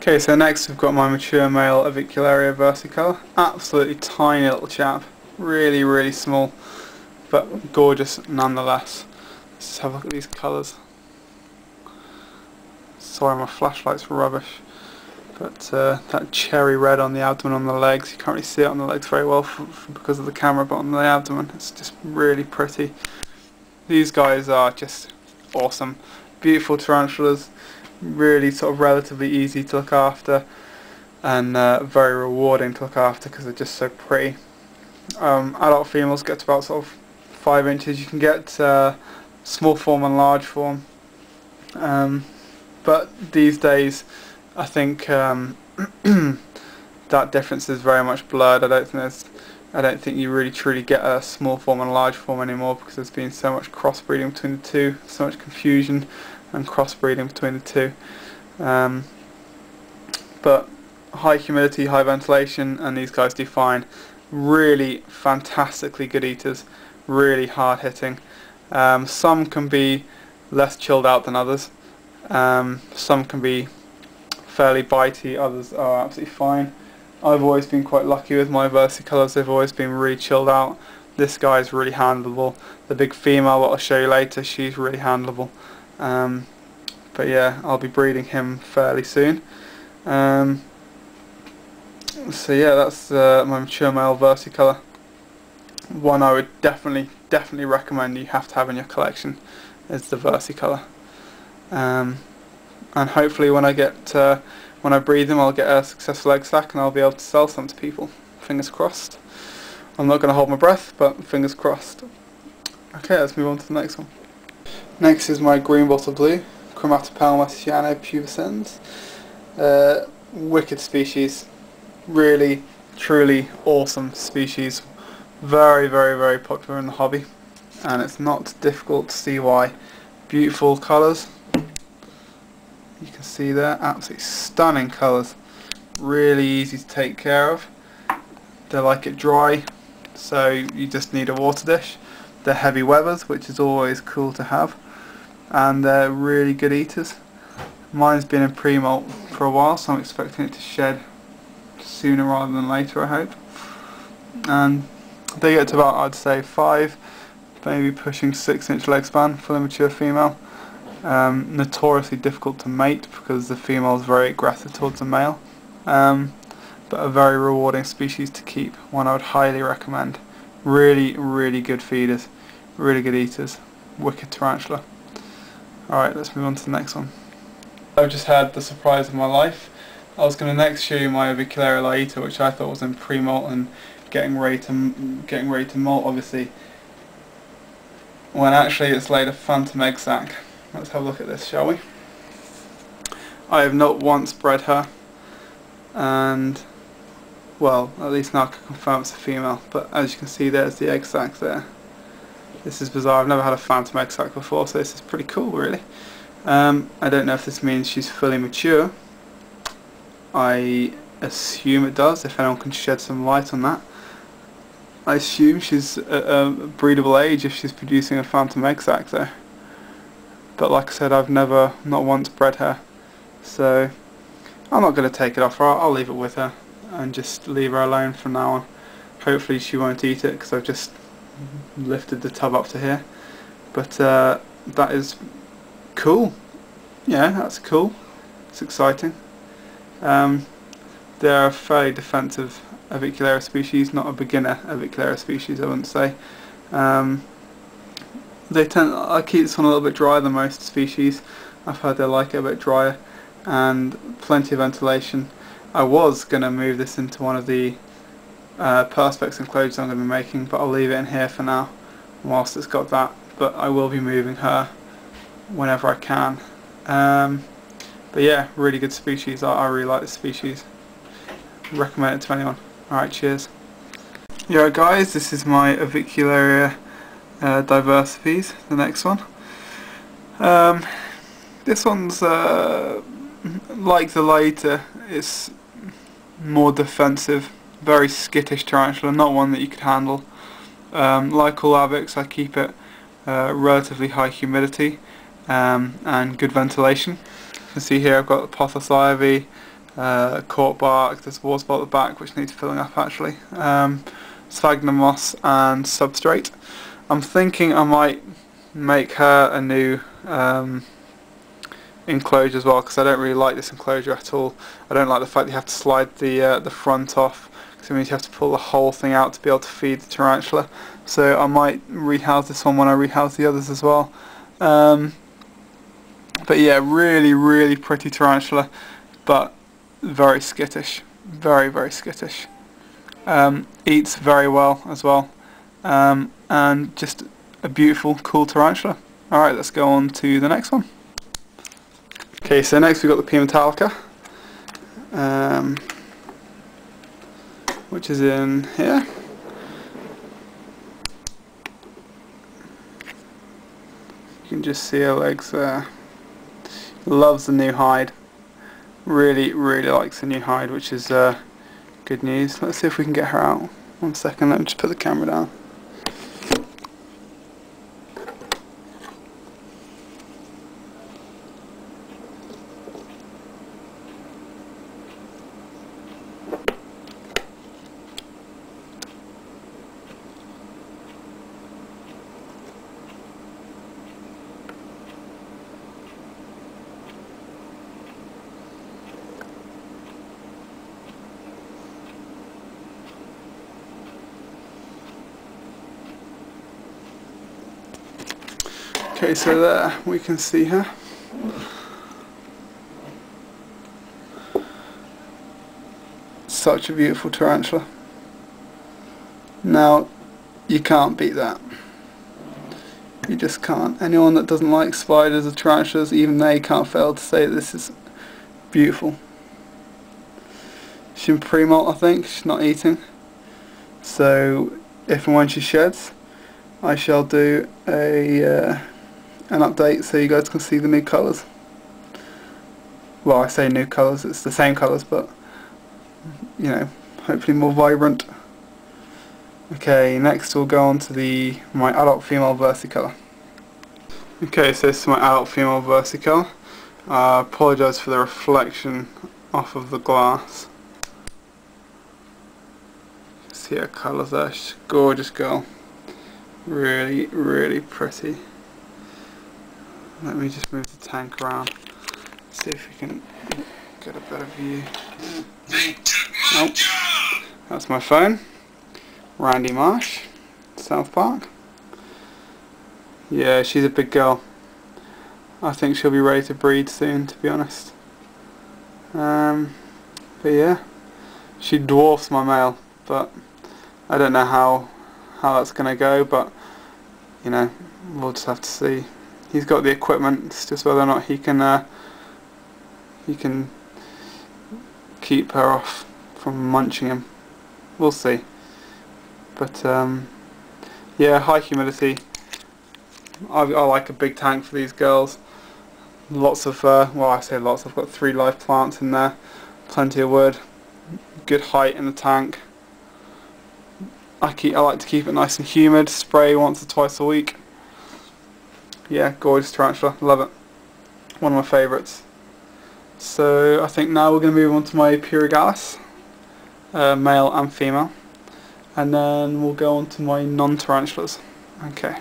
Okay, so next we've got my mature male a.versicolour, versicolour. Absolutely tiny little chap, really small, but gorgeous nonetheless. Let's just have a look at these colours. Sorry, my flashlight's rubbish, but that cherry red on the abdomen, on the legs, you can't really see it on the legs very well because of the camera, but on the abdomen it's just really pretty. These guys are just awesome. Beautiful tarantulas, really sort of relatively easy to look after, and very rewarding to look after because they're just so pretty. Adult females get to about sort of 5 inches. You can get small form and large form, but these days I think that difference is very much blurred. I don't think you really truly get a small form and large form anymore because there's been so much crossbreeding between the two, so much confusion and crossbreeding between the two. But high humidity, high ventilation, and these guys do fine. Really fantastically good eaters, really hard hitting. Some can be less chilled out than others. Some can be fairly bitey, others are absolutely fine. I've always been quite lucky with my versicolours, they've always been really chilled out. This guy is really handleable. The big female, what I'll show you later, she's really handleable. But yeah, I'll be breeding him fairly soon. So yeah, that's my mature male versicolour. One I would definitely recommend you have to have in your collection is the versicolour. And hopefully when I breed them, I'll get a successful egg sac and I'll be able to sell some to people. Fingers crossed. I'm not going to hold my breath, but fingers crossed. Okay, let's move on to the next one. Next is my green bottle blue, c.cyaneopubescens. Wicked species. Really, truly awesome species. Very popular in the hobby. And it's not difficult to see why. Beautiful colours. You can see there, absolutely stunning colours. Really easy to take care of. They like it dry, so you just need a water dish. They're heavy weathers, which is always cool to have. And they're really good eaters. Mine's been in pre-molt for a while, so I'm expecting it to shed sooner rather than later, I hope. And they get to about, I'd say, 5, maybe pushing 6-inch leg span for the mature female. Notoriously difficult to mate because the female is very aggressive towards the male, but a very rewarding species to keep. One I would highly recommend. Really good feeders, really good eaters, wicked tarantula. Alright, let's move on to the next one. I've just had the surprise of my life. I was going to next show you my a.versicolour, a.laeta, which I thought was in pre-molt and getting ready to molt, obviously, when actually it's laid a phantom egg sac. Let's have a look at this, shall we? I have not once bred her, and well, at least now I can confirm it's a female, but as you can see there's the egg sac there. This is bizarre. I've never had a phantom egg sac before, so this is pretty cool really. I don't know if this means she's fully mature. I assume it does, if anyone can shed some light on that. I assume she's at a breedable age if she's producing a phantom egg sac though. But like I said, I've not once bred her, so I'm not going to take it off her. I'll leave it with her and just leave her alone from now on. Hopefully she won't eat it because I've just lifted the tub up to here. But that is cool. Yeah, that's cool. It's exciting. They're a fairly defensive a.versicolour species, not a beginner a.versicolour species, I wouldn't say. I keep this one a little bit drier than most species. I've heard they like it a bit drier, and plenty of ventilation. I was going to move this into one of the perspex enclosures I'm going to be making, but I'll leave it in here for now whilst it's got that, but I will be moving her whenever I can. But yeah, really good species. I really like this species. Recommend it to anyone. Alright, cheers. Yeah guys, this is my a.versicolour a.diversipes, the next one. This one's like the a.laeta, it's more defensive, very skittish tarantula, not one that you could handle. Like all avics, I keep it relatively high humidity and good ventilation. You can see here I've got pothos ivy, cork bark, there's water bottle at the back which needs filling up actually, sphagnum moss and substrate. I'm thinking I might make her a new enclosure as well, because I don't really like this enclosure at all. I don't like the fact that you have to slide the front off, because it means you have to pull the whole thing out to be able to feed the tarantula. So I might rehouse this one when I rehouse the others as well. But yeah, really pretty tarantula, but very skittish, very skittish. Eats very well as well, and just a beautiful, cool tarantula. Alright, let's go on to the next one. Okay, so next we've got the p.metallica, which is in here. You can just see her legs there. Loves the new hide. Really likes the new hide, which is good news. Let's see if we can get her out. 1 second, let me just put the camera down. Okay, so there we can see her. Such a beautiful tarantula. Now, you can't beat that. You just can't. Anyone that doesn't like spiders or tarantulas, even they can't fail to say this is beautiful. She's in pre-molt, I think. She's not eating. So, if and when she sheds, I shall do an update so you guys can see the new colours. Well, I say new colours, it's the same colours, but you know, hopefully more vibrant. Okay, next we'll go on to my adult female versicolour. Okay, so this is my adult female versicolour. I apologise for the reflection off of the glass. See her colours there, she's a gorgeous girl. Really pretty. Let me just move the tank around, see if we can get a better view. Oh, that's my phone. Randy Marsh, South Park. Yeah, she's a big girl. I think she'll be ready to breed soon, to be honest. But yeah, she dwarfs my male, but I don't know how that's gonna go, but you know, we'll just have to see. He's got the equipment, it's just whether or not he can keep her off from munching him. We'll see. But yeah, high humidity. I like a big tank for these girls. Lots of well, I say lots, I've got 3 live plants in there, plenty of wood, good height in the tank. I like to keep it nice and humid, spray once or twice a week. Yeah, gorgeous tarantula, love it. One of my favourites. So I think now we're going to move on to my p.regalis, male and female, and then we'll go on to my non-tarantulas. Okay.